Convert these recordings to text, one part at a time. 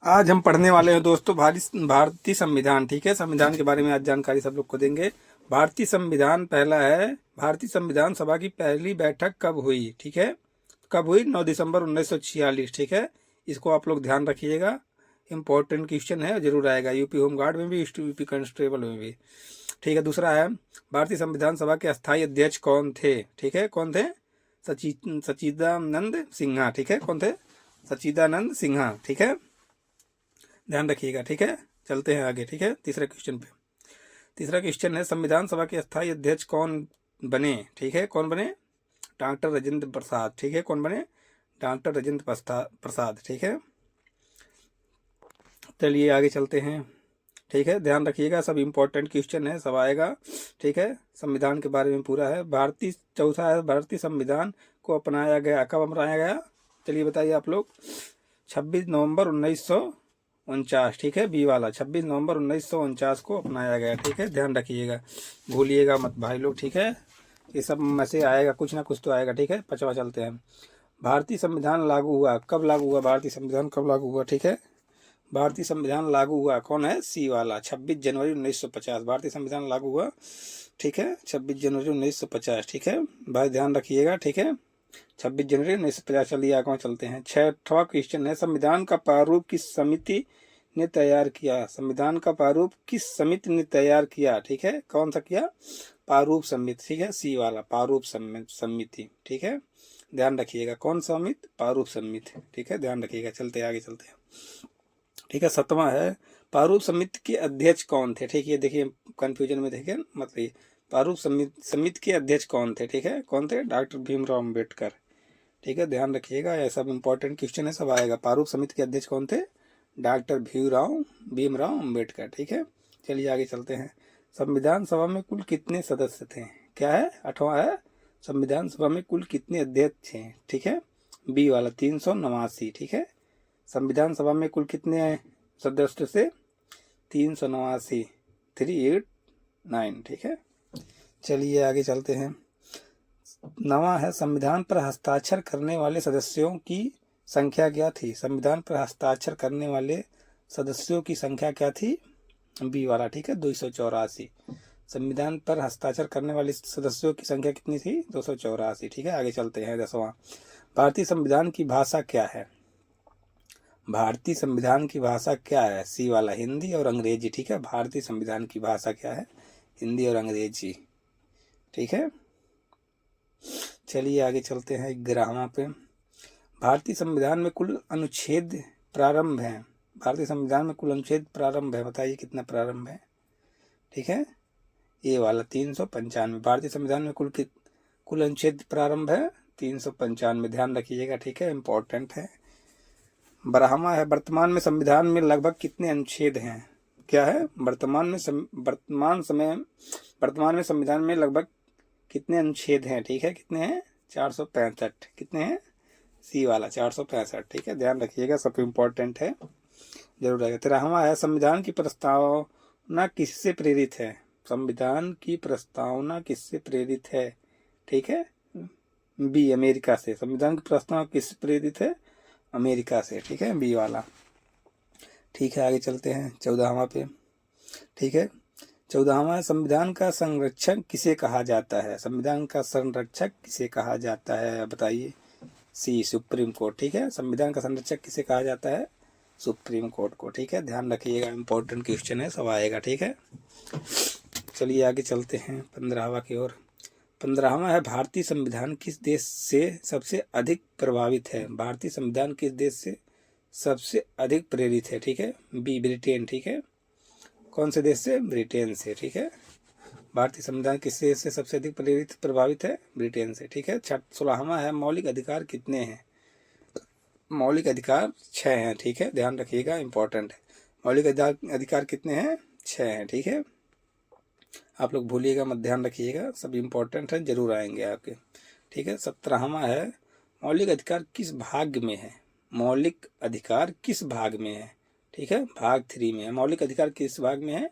आज हम पढ़ने वाले हैं दोस्तों भारतीय संविधान। ठीक है, संविधान के बारे में आज जानकारी सब लोग को देंगे। भारतीय संविधान पहला है, भारतीय संविधान सभा की पहली बैठक कब हुई? ठीक है, कब हुई? 9 दिसंबर 1946। ठीक है, इसको आप लोग ध्यान रखिएगा, इंपॉर्टेंट क्वेश्चन है, जरूर आएगा यूपी होमगार्ड में भी, यूपी कांस्टेबल में भी। ठीक है, दूसरा है भारतीय संविधान सभा के अस्थायी अध्यक्ष कौन थे? ठीक है, कौन थे? सच्चिदानंद सिन्हा। ठीक है, कौन थे? सच्चिदानंद सिन्हा। ठीक है, ध्यान रखिएगा। ठीक है, चलते हैं आगे। ठीक है, तीसरे क्वेश्चन पे। तीसरा क्वेश्चन है संविधान सभा के अस्थायी अध्यक्ष कौन बने? ठीक है, कौन बने? डॉक्टर राजेंद्र प्रसाद। ठीक है, कौन बने? डॉक्टर राजेंद्र प्रसाद। ठीक है, चलिए आगे चलते हैं। ठीक है, ध्यान रखिएगा, सब इंपॉर्टेंट क्वेश्चन है, सब आएगा। ठीक है, संविधान के बारे में पूरा है। चौथा है भारतीय संविधान को अपनाया गया, कब अपनाया गया? चलिए बताइए आप लोग। 26 नवंबर 1949। ठीक है, बी वाला 26 नवंबर 1949 को अपनाया गया। ठीक है, ध्यान रखिएगा, भूलिएगा मत भाई लोग। ठीक है, ये सब में से आएगा, कुछ ना कुछ तो आएगा। ठीक है, पचवा चलते हैं। भारतीय संविधान लागू हुआ, कब लागू हुआ? भारतीय संविधान कब लागू हुआ? ठीक है, भारतीय संविधान लागू हुआ, कौन है? सी वाला 26 जनवरी 1950 भारतीय संविधान लागू हुआ। ठीक है, 26 जनवरी 1950। ठीक है भाई, ध्यान रखिएगा। ठीक है, 26 जनवरी 1950। चलिए आगे चलते हैं। 6वां क्वेश्चन है संविधान का प्रारूप किस समिति ने तैयार किया? संविधान का प्रारूप किस समिति ने तैयार किया? ठीक है, कौन सा किया? प्रारूप समिति। ठीक है, सी वाला प्रारूप समिति। ठीक है, ध्यान रखिएगा, कौन समिति? प्रारूप समिति। ठीक है, ध्यान रखिएगा, चलते आगे चलते हैं। ठीक है, 7वां है प्रारूप समिति के अध्यक्ष कौन थे? ठीक है, देखिए कंफ्यूजन में देखिए मतलब, प्रारूप समिति के अध्यक्ष कौन थे? ठीक है, कौन थे? डॉक्टर भीमराव अम्बेडकर। ठीक है, ध्यान रखिएगा, यह सब इंपॉर्टेंट क्वेश्चन है, सब आएगा। प्रारूप समिति के अध्यक्ष कौन थे? डॉक्टर भीमराव अम्बेडकर। ठीक है, चलिए आगे चलते हैं। संविधान सभा में कुल कितने सदस्य थे? क्या है? 8वां है, संविधान सभा में कुल कितने अध्यक्ष हैं? ठीक है, बी वाला 389। ठीक है, संविधान सभा में कुल कितने सदस्य थे? 389, 389। ठीक है, चलिए आगे चलते हैं। 9वां है संविधान पर हस्ताक्षर करने वाले सदस्यों की संख्या क्या थी? संविधान पर हस्ताक्षर करने वाले सदस्यों की संख्या क्या थी? बी वाला। ठीक है, 284। संविधान पर हस्ताक्षर करने वाले सदस्यों की संख्या कितनी थी? 284। ठीक है, आगे चलते हैं। 10वां, भारतीय संविधान की भाषा क्या है? भारतीय संविधान की भाषा क्या है? सी वाला हिंदी और अंग्रेजी। ठीक है, भारतीय संविधान की भाषा क्या है? हिंदी और अंग्रेजी। ठीक है, चलिए आगे चलते हैं। 11वां पे, भारतीय संविधान में कुल अनुच्छेद प्रारंभ है? भारतीय संविधान में कुल अनुच्छेद प्रारंभ है, बताइए कितना प्रारंभ है? ठीक है, ये वाला 395। भारतीय संविधान में कुल अनुच्छेद प्रारंभ है 395, ध्यान रखिएगा। ठीक है, इंपॉर्टेंट है। 12वां है वर्तमान में संविधान में लगभग कितने अनुच्छेद हैं? क्या है? वर्तमान में संविधान में लगभग कितने अनुच्छेद हैं? ठीक है, कितने हैं? 465। कितने हैं? सी वाला 465। ठीक है, ध्यान रखिएगा, सब इम्पोर्टेंट है, जरूर आएगा। 13वां है संविधान की प्रस्तावना किससे प्रेरित है? संविधान की प्रस्तावना किससे प्रेरित है? ठीक है, बी अमेरिका से। संविधान की प्रस्तावना किससे प्रेरित है? अमेरिका से। ठीक है, बी वाला। ठीक है, आगे चलते हैं 14वां पे। ठीक है, 14वां, संविधान का संरक्षक किसे कहा जाता है? संविधान का संरक्षक किसे कहा जाता है, बताइए? सी सुप्रीम कोर्ट। ठीक है, संविधान का संरक्षक किसे कहा जाता है? सुप्रीम कोर्ट को। ठीक है, ध्यान रखिएगा, इंपॉर्टेंट क्वेश्चन है, सब आएगा। ठीक है, चलिए आगे चलते हैं 15वां की ओर। 15वां है भारतीय संविधान किस देश से सबसे अधिक प्रभावित है? भारतीय संविधान किस देश से सबसे अधिक प्रेरित है? ठीक है, बी ब्रिटेन। ठीक है, कौन से देश से? ब्रिटेन से। ठीक है, भारतीय संविधान किस देश से सबसे अधिक प्रभावित है? ब्रिटेन से। ठीक है, 16वां है मौलिक अधिकार कितने हैं? मौलिक अधिकार 6 हैं। ठीक है, ध्यान रखिएगा, इंपॉर्टेंट है। मौलिक अधिकार कितने हैं? 6 हैं। ठीक है, आप लोग भूलिएगा मत, ध्यान रखिएगा, सब इम्पोर्टेंट है, जरूर आएंगे आपके। ठीक है, 17वां है मौलिक अधिकार किस भाग में है? मौलिक अधिकार किस भाग में है? ठीक है, भाग 3 में है। मौलिक अधिकार किस भाग में है?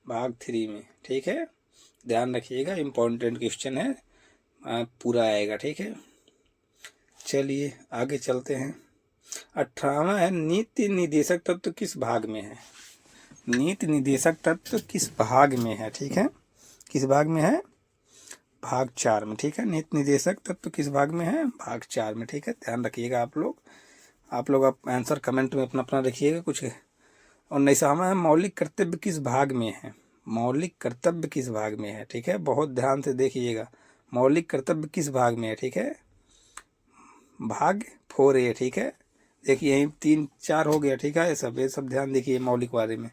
भाग 3 में। ठीक है, ध्यान रखिएगा, इम्पोर्टेंट क्वेश्चन है, पूरा आएगा। ठीक है, चलिए आगे चलते हैं। 18वां है नीति निदेशक तत्व किस भाग में है। नीति निदेशक तत्व किस भाग में है, ठीक है, किस भाग में है, भाग 4 में, ठीक है। नीति निदेशक तत्व किस भाग में है, भाग 4 में, ठीक है। ध्यान रखिएगा आप लोग आप आंसर कमेंट में अपना अपना रखिएगा कुछ। और 19वां है मौलिक कर्तव्य किस भाग में है। मौलिक कर्तव्य किस भाग में है, ठीक है, बहुत ध्यान से देखिएगा। मौलिक कर्तव्य किस भाग में है, ठीक है, भाग 4A, ठीक है। देखिए यहीं 3-4 हो गया, ठीक है। ये सब ध्यान देखिए मौलिक बारे में,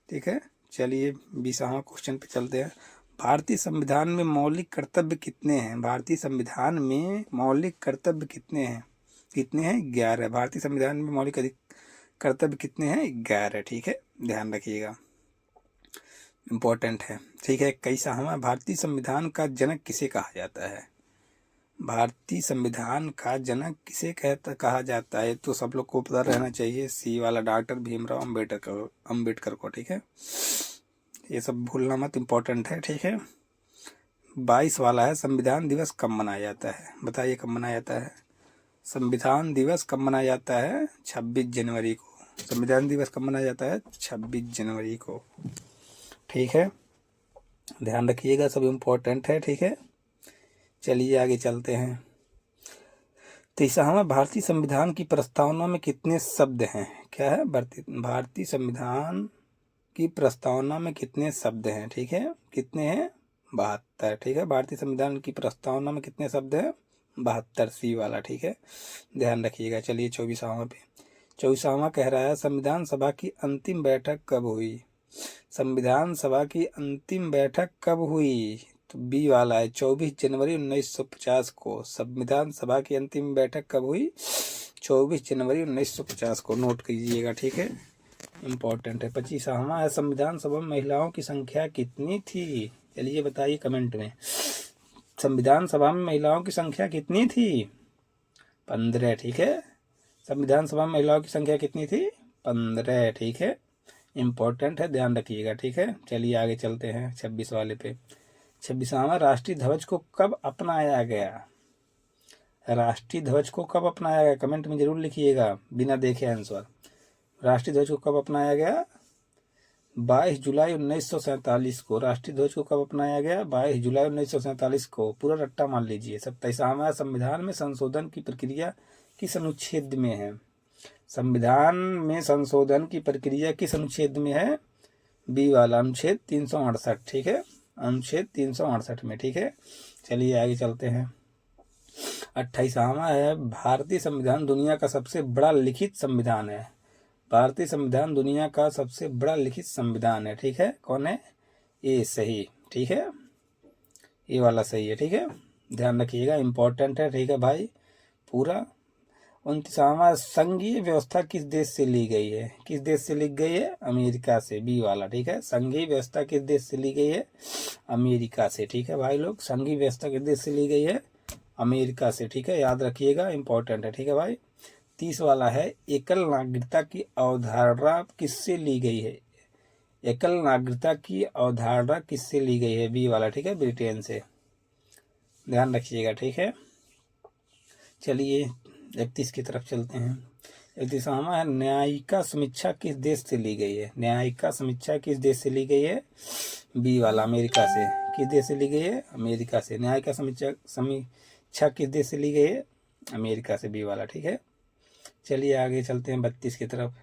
ठीक है। चलिए 20वां क्वेश्चन पे चलते हैं। भारतीय संविधान में मौलिक कर्तव्य कितने हैं। भारतीय संविधान में मौलिक कर्तव्य कितने हैं, कितने हैं, 11। भारतीय संविधान में मौलिक कर्तव्य कितने हैं, 11, ठीक है। ध्यान रखिएगा, इम्पोर्टेंट है, ठीक है। 21वां भारतीय संविधान का जनक किसे कहा जाता है। भारतीय संविधान का जनक किसे कहा जाता है, तो सब लोग को पता रहना चाहिए। सी वाला डॉक्टर भीमराव अम्बेडकर को, ठीक है। ये सब भूलना मत, इम्पोर्टेंट है, ठीक है। 22 वाला है संविधान दिवस कब मनाया जाता है। बताइए कब मनाया जाता है। संविधान दिवस कब मनाया जाता है, 26 जनवरी को। संविधान दिवस कब मनाया जाता है, 26 जनवरी को, ठीक है। ध्यान रखिएगा, सब इम्पोर्टेंट है, ठीक है। चलिए आगे चलते हैं। 23वां भारतीय संविधान की प्रस्तावना में कितने शब्द हैं। क्या है, भारतीय संविधान की प्रस्तावना में कितने शब्द हैं, ठीक है, कितने हैं, 72, ठीक है। भारतीय संविधान की प्रस्तावना में कितने शब्द हैं, 72, सी वाला, ठीक है। ध्यान रखिएगा। चलिए 24वां पे, 24वां कह रहा है संविधान सभा की अंतिम बैठक कब हुई। संविधान सभा की अंतिम बैठक कब हुई, तो बी वाला है 24 जनवरी 1950 को। संविधान सभा की अंतिम बैठक कब हुई, 24 जनवरी 1950 को, नोट कीजिएगा, ठीक है, इम्पोर्टेंट है। 25वां है संविधान सभा में महिलाओं की संख्या कितनी थी। चलिए बताइए कमेंट में, संविधान सभा में महिलाओं की संख्या कितनी थी, 15, ठीक है। संविधान सभा में महिलाओं की संख्या कितनी थी, 15, ठीक है, इम्पोर्टेंट है, ध्यान रखिएगा, ठीक है। चलिए आगे चलते हैं 26 वाले पे। 26वां राष्ट्रीय ध्वज को कब अपनाया गया। राष्ट्रीय ध्वज को कब अपनाया गया, कमेंट में जरूर लिखिएगा बिना देखे आंसर। राष्ट्रीय ध्वज को कब अपनाया गया, 22 जुलाई 1947 को। राष्ट्रीय ध्वज को कब अपनाया गया, 22 जुलाई 1947 को। पूरा रट्टा मान लीजिए। 27वां संविधान में संशोधन की प्रक्रिया किस अनुच्छेद में है। संविधान में संशोधन की प्रक्रिया किस अनुच्छेद में है, बी वाला अनुच्छेद 368, ठीक है, अनुच्छेद 368 में, ठीक है। चलिए आगे चलते हैं। 28वां है भारतीय संविधान दुनिया का सबसे बड़ा लिखित संविधान है। भारतीय संविधान दुनिया का सबसे बड़ा लिखित संविधान है, ठीक है। कौन है, ये सही, ठीक है, ये वाला सही है, ठीक है। ध्यान रखिएगा, इंपॉर्टेंट है, ठीक है भाई पूरा। 29वां संघीय व्यवस्था किस देश से ली गई है। किस देश से ली गई है, अमेरिका से, बी वाला, ठीक है। संघीय व्यवस्था किस देश से ली गई है, अमेरिका से, ठीक है भाई लोग। संघीय व्यवस्था किस देश से ली गई है, अमेरिका से, ठीक है, याद रखिएगा, इंपॉर्टेंट है, ठीक है भाई। 30 वाला है एकल नागरिकता की अवधारणा किससे ली गई है। एकल नागरिकता की अवधारणा किससे ली गई है, बी वाला, ठीक है, ब्रिटेन से। ध्यान रखिएगा, ठीक है। चलिए 31 की तरफ चलते हैं। 31वां है न्यायिका समीक्षा किस देश से ली गई है। न्यायिका समीक्षा किस देश से ली गई है, बी वाला, अमेरिका से। किस देश से ली गई है, अमेरिका से। न्यायिका समीक्षा किस देश से ली गई है, अमेरिका से, बी वाला, ठीक है। चलिए आगे चलते हैं 32 की तरफ।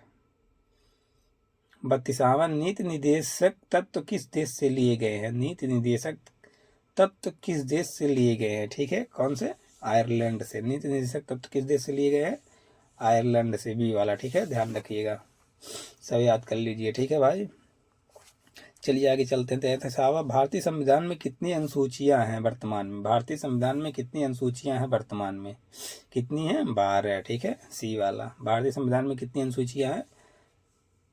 32वां नीति निर्देशक तत्व किस देश से लिए गए हैं। नीति निर्देशक तत्व किस देश से लिए गए हैं, ठीक है, कौन से, आयरलैंड से। नीति निर्देशक तत्व किस देश से लिए गए हैं, आयरलैंड से, बी वाला, ठीक है। ध्यान रखिएगा, सब याद कर लीजिए, ठीक है भाई। चलिए आगे चलते हैं। 33वां भारतीय संविधान में कितनी अनुसूचियां हैं वर्तमान में। भारतीय संविधान में कितनी अनुसूचियां हैं वर्तमान में, कितनी हैं, 12, ठीक है, सी वाला। भारतीय संविधान में कितनी अनुसूचियां हैं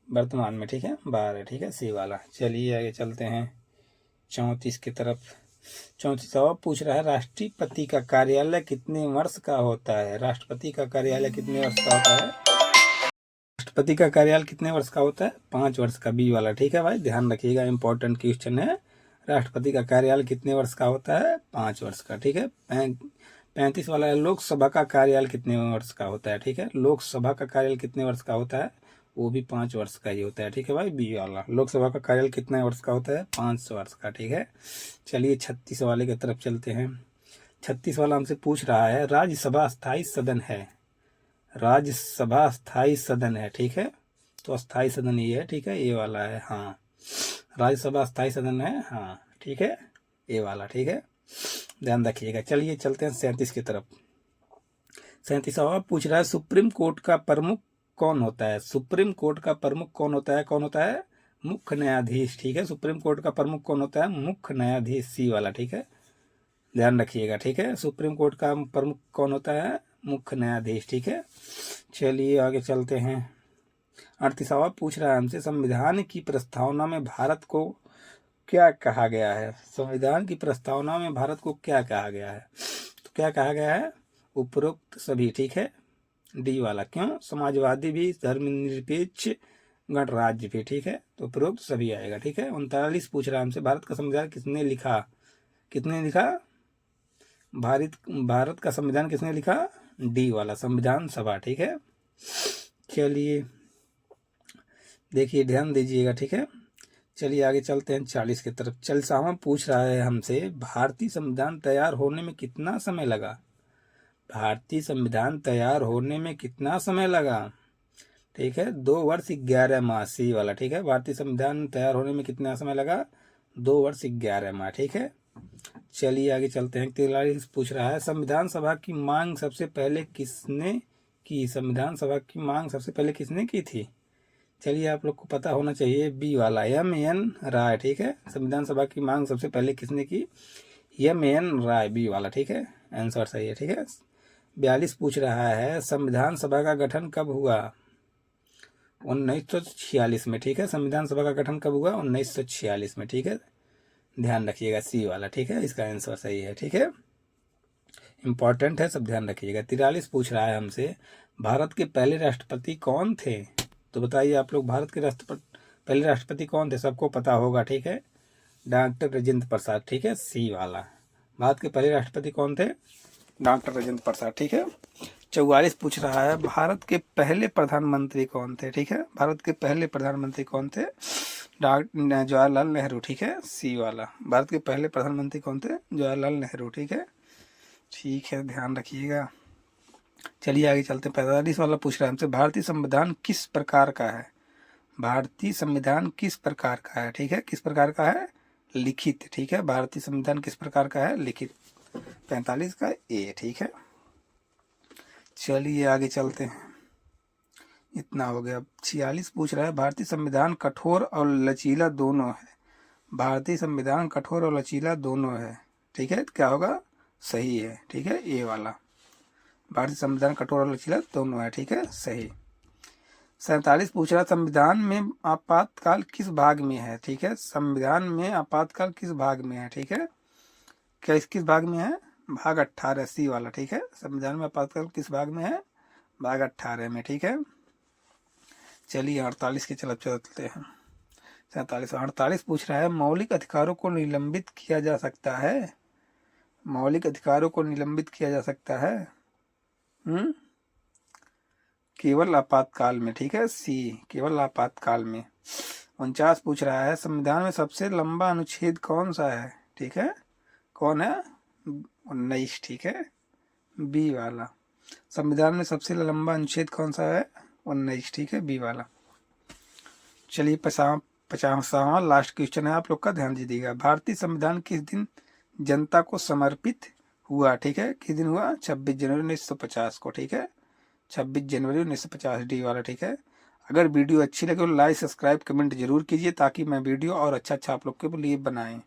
वर्तमान में, ठीक है, 12, ठीक है, सी वाला। चलिए आगे चलते हैं 34 की तरफ। 34वां पूछ रहा है राष्ट्रपति का कार्यालय कितने वर्ष का होता है। राष्ट्रपति का कार्यालय कितने वर्ष का होता है, राष्ट्रपति का कार्यकाल कितने वर्ष का होता है, 5 वर्ष का, बी वाला, ठीक है भाई। ध्यान रखिएगा, इंपॉर्टेंट क्वेश्चन है। राष्ट्रपति का कार्यकाल कितने वर्ष का होता है, 5 वर्ष का, ठीक है। 35 वाला है, लोकसभा का कार्यकाल कितने वर्ष का होता है, ठीक है। लोकसभा का कार्यकाल कितने वर्ष का होता है, वो भी 5 वर्ष का ही होता है, ठीक है भाई। बी वाला, लोकसभा का कार्यकाल कितने वर्ष का होता है, 5 वर्ष का, ठीक है। चलिए 36 वाले की तरफ चलते हैं। 36 वाला हमसे पूछ रहा है, राज्यसभा स्थायी सदन है, राज्यसभा स्थायी सदन है, ठीक है। तो स्थायी सदन ये है, ठीक है, ये वाला है, हाँ। राज्यसभा स्थायी सदन है, हाँ, ठीक है, ये वाला, ठीक है, ध्यान रखिएगा। चलिए चलते हैं 37 की तरफ। 37वां पूछ रहा है, सुप्रीम कोर्ट का प्रमुख कौन होता है, सुप्रीम कोर्ट का प्रमुख कौन होता है, कौन होता है, मुख्य न्यायाधीश, ठीक है। सुप्रीम कोर्ट का प्रमुख कौन होता है, मुख्य न्यायाधीश, सी वाला, ठीक है, ध्यान रखिएगा, ठीक है। सुप्रीम कोर्ट का प्रमुख कौन होता है, मुख्य न्यायाधीश, ठीक है। चलिए आगे चलते हैं। 38वां पूछ रहा है हमसे, संविधान की प्रस्तावना में भारत को क्या कहा गया है, संविधान की प्रस्तावना में भारत को क्या कहा गया है, तो क्या कहा गया है, उपरोक्त सभी, ठीक है, डी वाला। क्यों, समाजवादी भी, धर्मनिरपेक्ष गणराज्य भी, ठीक है, तो उपरोक्त सभी आएगा, ठीक है। 39 पूछ रहा है हमसे, भारत का संविधान किसने लिखा, किसने लिखा, भारत का संविधान किसने लिखा, डी वाला, संविधान सभा, ठीक है। चलिए देखिए, ध्यान दीजिएगा, ठीक है। चलिए आगे चलते हैं 40 की तरफ। 40वां पूछ रहा है हमसे, भारतीय संविधान तैयार होने में कितना समय लगा, भारतीय संविधान तैयार होने में कितना समय लगा, ठीक है, 2 वर्ष 11 माह, सी वाला, ठीक है। भारतीय संविधान तैयार होने में कितना समय लगा, 2 वर्ष 11 माह, ठीक है। चलिए आगे चलते हैं। 43 पूछ रहा है, संविधान सभा की मांग सबसे पहले किसने की, संविधान सभा की मांग सबसे पहले किसने की थी, चलिए आप लोग को पता होना चाहिए, बी वाला, M.N. राय, ठीक है। संविधान सभा की मांग सबसे पहले किसने की, M.N. राय, बी वाला, ठीक है, आंसर सही है, ठीक है। 42 पूछ रहा है, संविधान सभा का गठन कब हुआ, 1946 में, ठीक है। संविधान सभा का गठन कब हुआ, 1946 में, ठीक है, ध्यान रखिएगा, सी वाला, ठीक है, इसका आंसर सही है, ठीक है, इंपॉर्टेंट है, सब ध्यान रखिएगा। 43 पूछ रहा है हमसे, भारत के पहले राष्ट्रपति कौन थे, तो बताइए आप लोग, भारत के पहले राष्ट्रपति कौन थे, सबको पता होगा, ठीक है, डॉक्टर राजेंद्र प्रसाद, ठीक है, सी वाला। भारत के पहले राष्ट्रपति कौन थे, डॉक्टर राजेंद्र प्रसाद, ठीक है। 44 पूछ रहा है, भारत के पहले प्रधानमंत्री कौन थे, ठीक है, भारत के पहले प्रधानमंत्री कौन थे, डॉक्टर जवाहरलाल नेहरू, ठीक है, सी वाला। भारत के पहले प्रधानमंत्री कौन थे, जवाहरलाल नेहरू, ठीक है, ठीक है, ध्यान रखिएगा। चलिए आगे चलते हैं। 45 वाला पूछ रहा है हमसे, भारतीय संविधान किस प्रकार का है, भारतीय संविधान किस प्रकार का है, ठीक है, किस प्रकार का है, लिखित, ठीक है, भारतीय संविधान किस प्रकार का है, लिखित, 45 का ए, ठीक है। चलिए आगे चलते हैं, इतना हो गया। 46 पूछ रहा है, भारतीय संविधान कठोर और लचीला दोनों है, भारतीय संविधान कठोर और लचीला दोनों है, ठीक है, क्या होगा, सही है, ठीक है, ए वाला, भारतीय संविधान कठोर और लचीला दोनों है, ठीक है, सही। 47 पूछ रहा है, संविधान में आपातकाल किस भाग में है, ठीक है, संविधान में आपातकाल किस भाग में है, ठीक है, किस भाग में है, भाग 18, सी वाला, ठीक है। संविधान में आपातकाल किस भाग में है, भाग 18 में, ठीक है। चलिए 48 के चलते हैं। 48 पूछ रहा है, मौलिक अधिकारों को निलंबित किया जा सकता है, मौलिक अधिकारों को निलंबित किया जा सकता है, केवल आपातकाल में, ठीक है, सी, केवल आपातकाल में। 49 पूछ रहा है, संविधान में सबसे लंबा अनुच्छेद कौन सा है, ठीक है, कौन है, 19, ठीक है, बी वाला। संविधान में सबसे लंबा अनुच्छेद कौन सा है, 19, ठीक है, बी वाला। चलिए 50वां लास्ट क्वेश्चन है, आप लोग का ध्यान दीजिएगा। भारतीय संविधान किस दिन जनता को समर्पित हुआ, ठीक है, किस दिन हुआ, 26 जनवरी 1950 को, ठीक है, 26 जनवरी 1950, डी वाला, ठीक है। अगर वीडियो अच्छी लगे तो लाइक, सब्सक्राइब, कमेंट जरूर कीजिए, ताकि मैं वीडियो और अच्छा आप लोग के लिए बनाएं।